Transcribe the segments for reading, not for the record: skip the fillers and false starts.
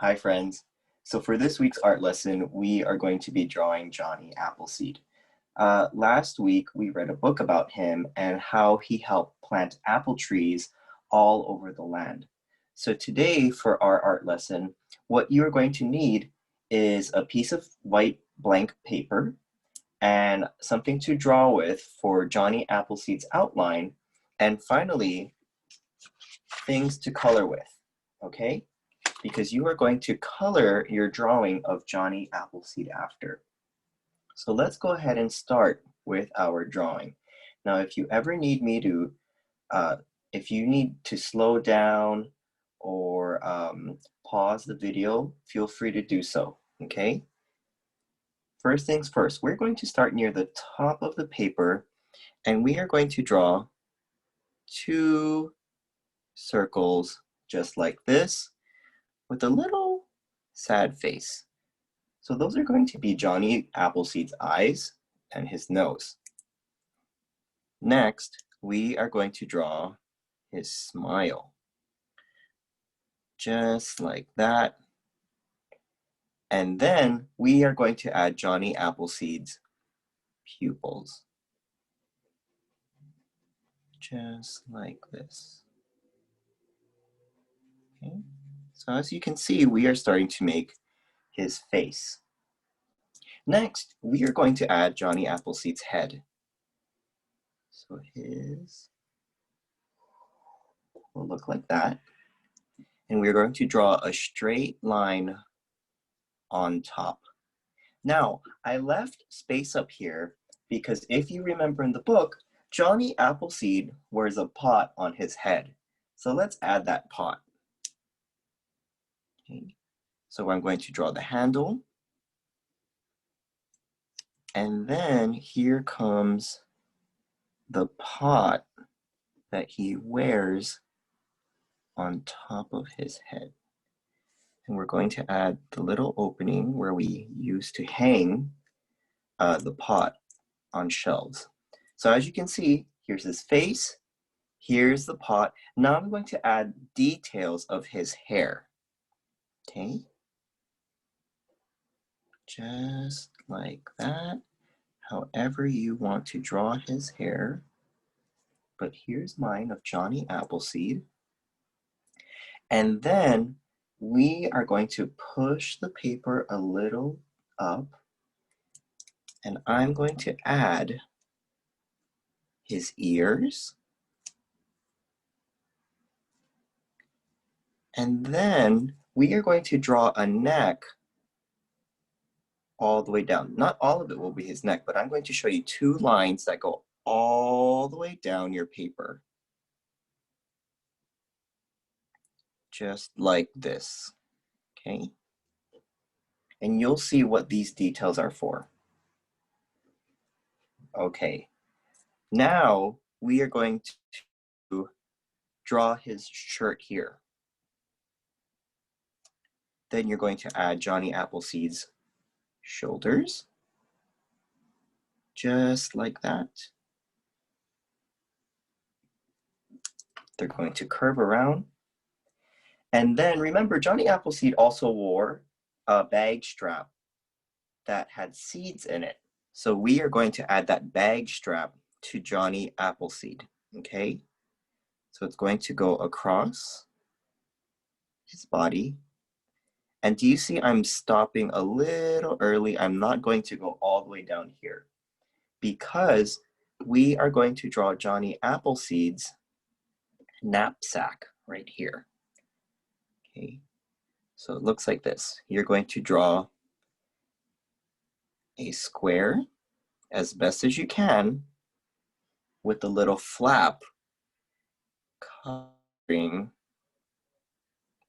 Hi, friends. So for this week's art lesson, we are going to be drawing Johnny Appleseed. Last week, we read a book about him and how he helped plant apple trees all over the land. So today, for our art lesson, what you are going to need is a piece of white blank paper and something to draw with for Johnny Appleseed's outline, and finally, things to color with, okay? Because you are going to color your drawing of Johnny Appleseed after. So let's go ahead and start with our drawing. Now, if you ever need me to, if you need to slow down or pause the video, feel free to do so, okay? First things first, we're going to start near the top of the paper and we are going to draw 2 circles just like this with a little sad face. So those are going to be Johnny Appleseed's eyes and his nose. Next, we are going to draw his smile. Just like that. And then we are going to add Johnny Appleseed's pupils. Just like this. Okay. So as you can see, we are starting to make his face. Next, we are going to add Johnny Appleseed's head. So his will look like that. And we're going to draw a straight line on top. Now, I left space up here because if you remember in the book, Johnny Appleseed wears a pot on his head. So let's add that pot. Okay. So I'm going to draw the handle. And then here comes the pot that he wears on top of his head. And we're going to add the little opening where we used to hang the pot on shelves. So as you can see, here's his face, here's the pot. Now I'm going to add details of his hair. Okay, just like that, however you want to draw his hair. But here's mine of Johnny Appleseed. And then we are going to push the paper a little up, and I'm going to add his ears. And then we are going to draw a neck all the way down. Not all of it will be his neck, but I'm going to show you 2 lines that go all the way down your paper. Just like this, okay? And you'll see what these details are for. Okay, now we are going to draw his shirt here. Then you're going to add Johnny Appleseed's shoulders, just like that. They're going to curve around. And then remember, Johnny Appleseed also wore a bag strap that had seeds in it. So we are going to add that bag strap to Johnny Appleseed, okay? So it's going to go across his body. And do you see I'm stopping a little early? I'm not going to go all the way down here because we are going to draw Johnny Appleseed's knapsack right here. Okay, so it looks like this. You're going to draw a square as best as you can with a little flap covering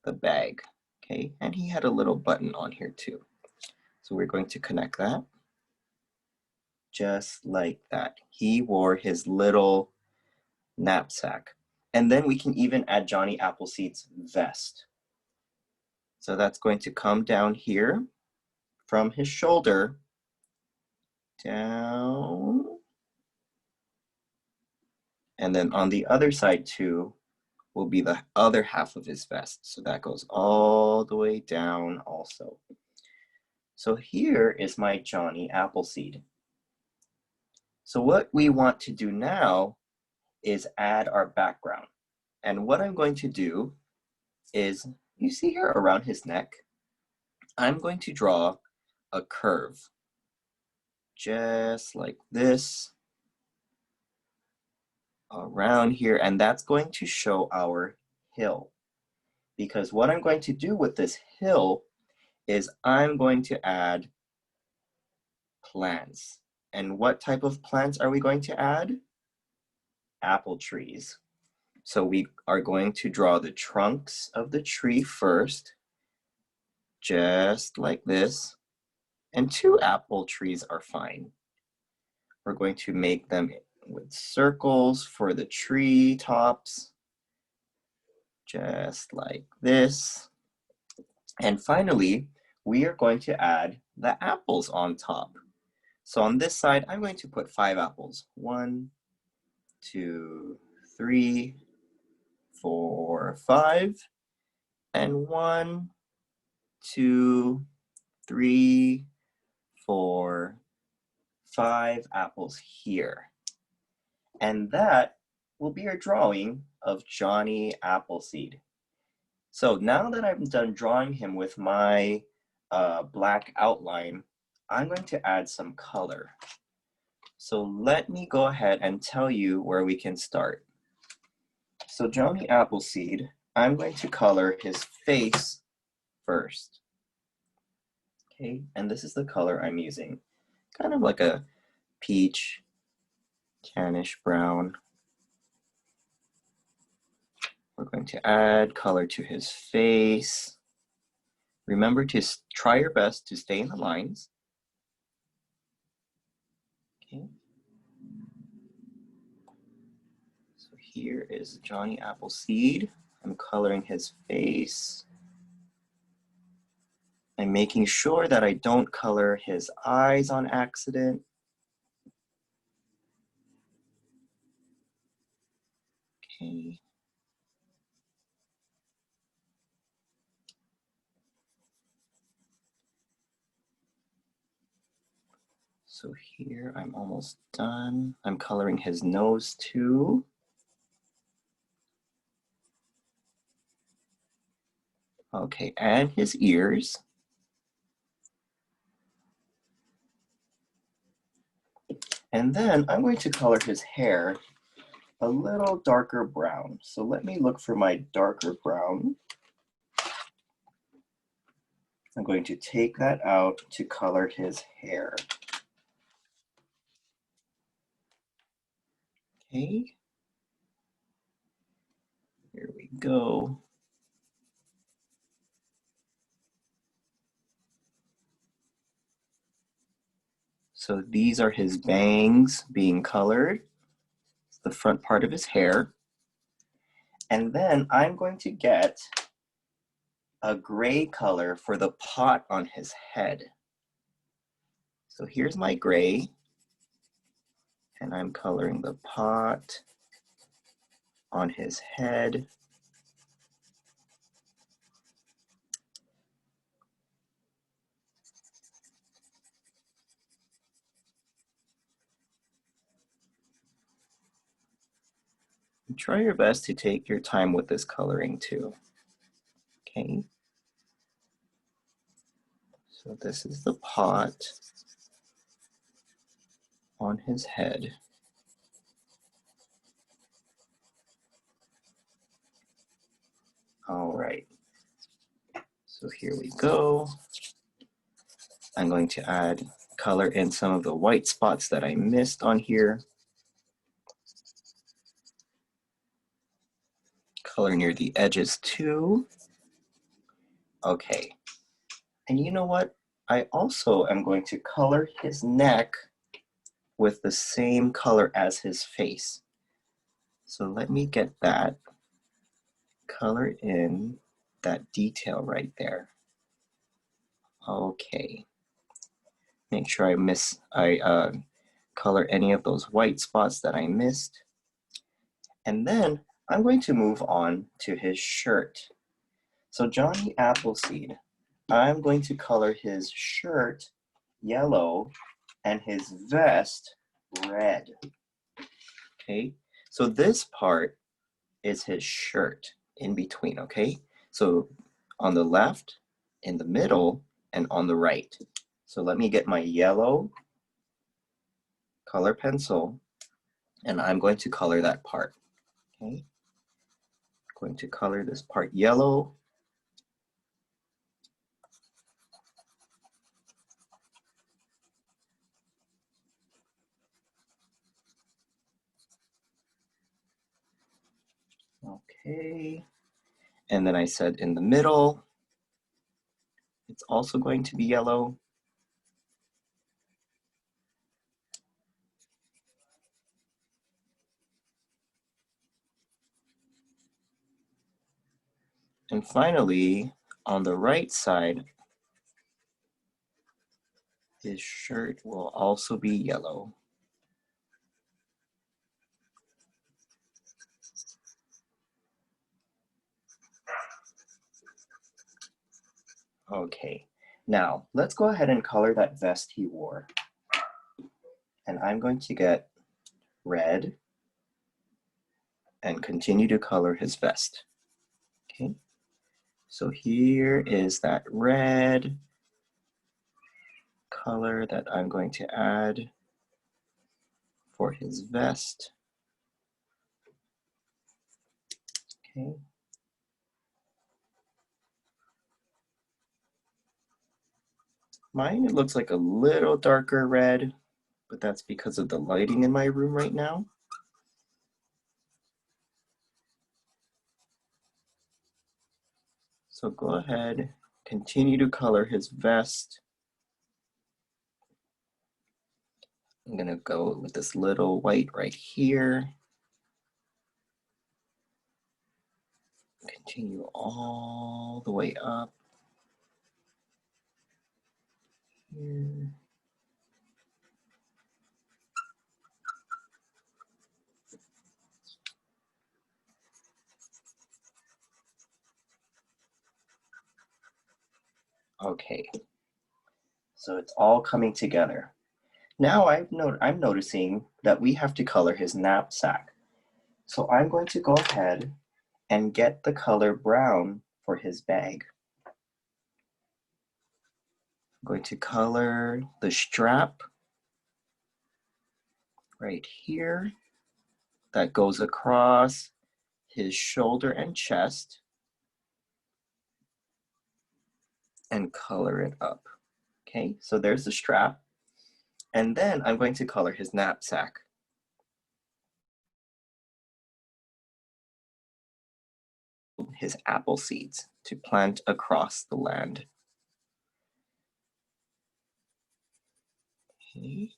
the bag. Okay, and he had a little button on here too. So we're going to connect that just like that. He wore his little knapsack. And then we can even add Johnny Appleseed's vest. So that's going to come down here from his shoulder down. And then on the other side too, will be the other half of his vest. So that goes all the way down also. So here is my Johnny Appleseed. So what we want to do now is add our background. And what I'm going to do is, you see here around his neck, I'm going to draw a curve, just like this, around here, and that's going to show our hill. Because what I'm going to do with this hill is I'm going to add plants. And what type of plants are we going to add? Apple trees. So we are going to draw the trunks of the tree first, just like this. And 2 apple trees are fine. We're going to make them with circles for the tree tops, just like this. And finally, we are going to add the apples on top. So on this side, I'm going to put 5 apples. 1, 2, 3, 4, 5. And 1, 2, 3, 4, 5 apples here. And that will be our drawing of Johnny Appleseed. So now that I'm done drawing him with my black outline, I'm going to add some color. So let me go ahead and tell you where we can start. So Johnny Appleseed, I'm going to color his face first. Okay, and this is the color I'm using. Kind of like a peach, tannish brown. We're going to add color to his face. Remember to try your best to stay in the lines. Okay. So here is Johnny Appleseed. I'm coloring his face. I'm making sure that I don't color his eyes on accident. Okay. So here I'm almost done. I'm coloring his nose too. Okay, and his ears. And then I'm going to color his hair a little darker brown. So let me look for my darker brown. I'm going to take that out to color his hair. Okay. Here we go. So these are his bangs being colored, the front part of his hair. And then I'm going to get a gray color for the pot on his head. So here's my gray, and I'm coloring the pot on his head. Try your best to take your time with this coloring too. Okay. So this is the pot on his head. All right. So here we go. I'm going to add color in some of the white spots that I missed on here. Color near the edges too. Okay. And you know what? I also am going to color his neck with the same color as his face. So let me get that. Color in that detail right there. Okay. Make sure I color any of those white spots that I missed. And then I'm going to move on to his shirt. So Johnny Appleseed, I'm going to color his shirt yellow and his vest red. Okay, so this part is his shirt in between, okay? So on the left, in the middle, and on the right. So let me get my yellow color pencil, and I'm going to color that part, okay? I'm going to color this part yellow. Okay, and then I said in the middle, it's also going to be yellow. And finally, on the right side, his shirt will also be yellow. Okay, now let's go ahead and color that vest he wore. And I'm going to get red and continue to color his vest. Okay, so here is that red color that I'm going to add for his vest. Okay. Mine, it looks like a little darker red, but that's because of the lighting in my room right now. So go ahead, continue to color his vest. I'm gonna go with this little white right here. Continue all the way up here. Okay, so it's all coming together. Now I'm noticing that we have to color his knapsack. So I'm going to go ahead and get the color brown for his bag. I'm going to color the strap right here that goes across his shoulder and chest and color it up. Okay, so there's the strap. And then I'm going to color his knapsack. His apple seeds to plant across the land. Okay.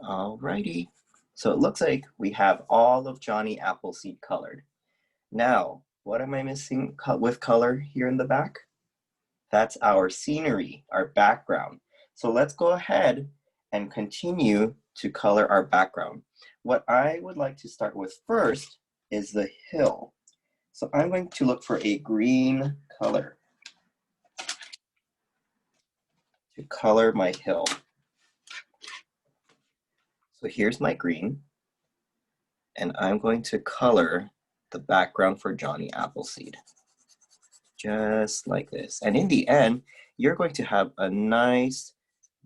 Alrighty, so it looks like we have all of Johnny Appleseed colored. Now, what am I missing with color here in the back? That's our scenery, our background. So let's go ahead and continue to color our background. What I would like to start with first is the hill. So I'm going to look for a green color to color my hill. So here's my green, and I'm going to color the background for Johnny Appleseed, just like this. And in the end, you're going to have a nice,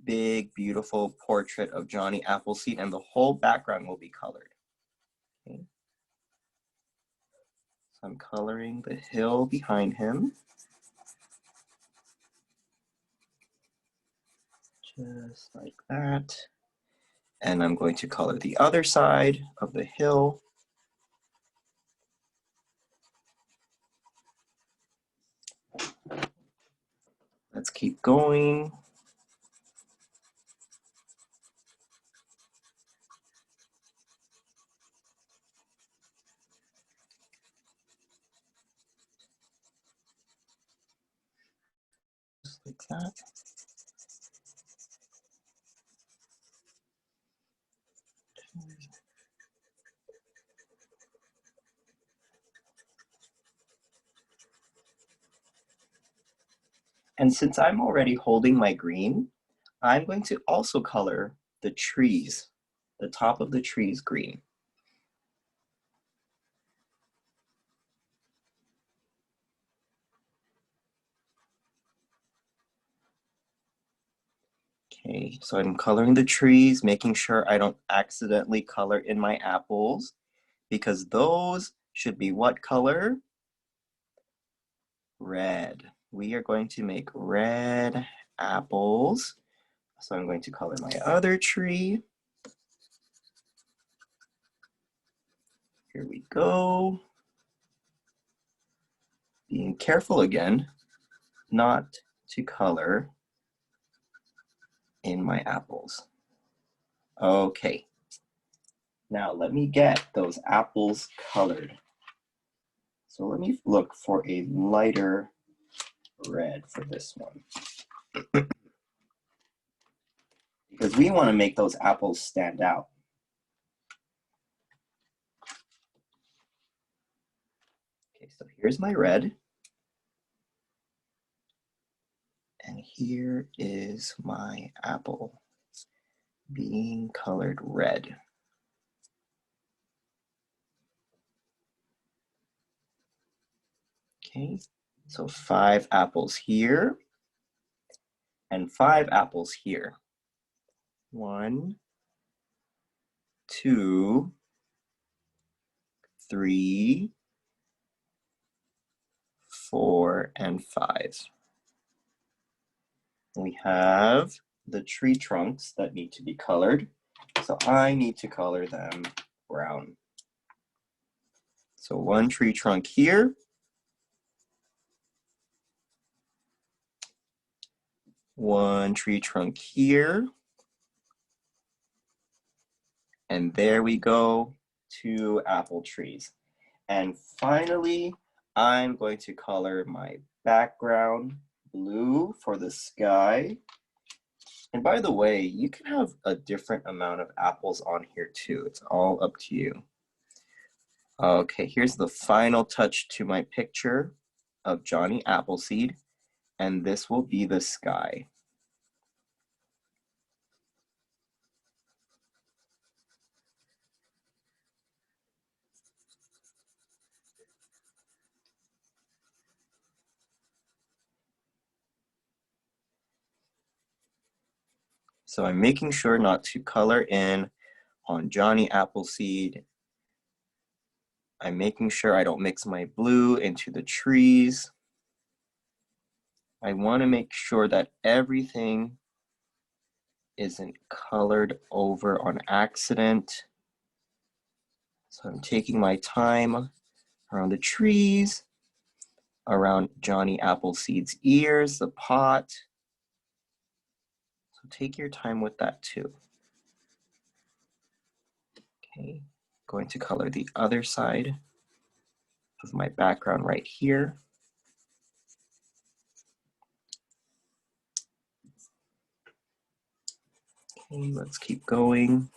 big, beautiful portrait of Johnny Appleseed, and the whole background will be colored. Okay. So I'm coloring the hill behind him. Just like that. And I'm going to color the other side of the hill. Let's keep going. like that. And since I'm already holding my green, I'm going to also color the trees, the top of the trees green. Okay, so I'm coloring the trees, making sure I don't accidentally color in my apples, because those should be what color? Red. We are going to make red apples. So I'm going to color my other tree. Here we go. Being careful again, not to color in my apples. Okay, now let me get those apples colored. So let me look for a lighter red for this one. Because we want to make those apples stand out. Okay, so here's my red. And here is my apple being colored red. Okay, so 5 apples here and 5 apples here. 1, 2, 3, 4, and 5. We have the tree trunks that need to be colored. So I need to color them brown. So 1 tree trunk here. 1 tree trunk here. And there we go, 2 apple trees. And finally, I'm going to color my background blue for the sky. And by the way, you can have a different amount of apples on here too. It's all up to you. Okay, here's the final touch to my picture of Johnny Appleseed, and this will be the sky. So I'm making sure not to color in on Johnny Appleseed. I'm making sure I don't mix my blue into the trees. I want to make sure that everything isn't colored over on accident. So I'm taking my time around the trees, around Johnny Appleseed's ears, the pot. So take your time with that too. Okay, going to color the other side of my background right here. Okay, let's keep going.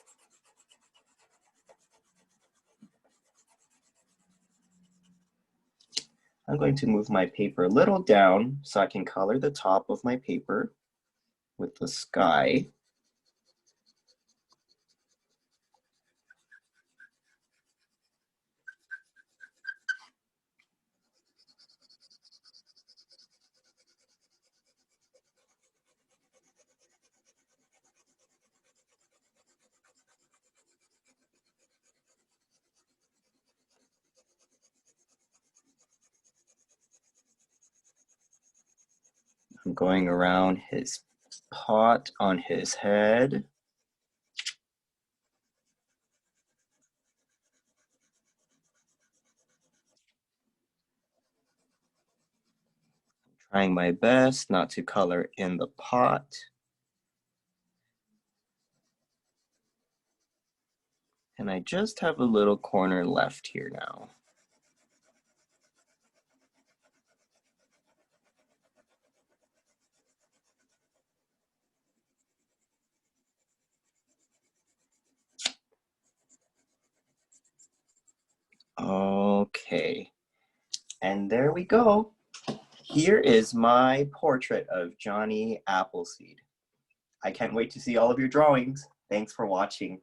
I'm going to move my paper a little down so I can color the top of my paper with the sky. I'm going around his pot on his head. Trying my best not to color in the pot. And I just have a little corner left here now. Okay, and there we go. Here is my portrait of Johnny Appleseed. I can't wait to see all of your drawings. Thanks for watching.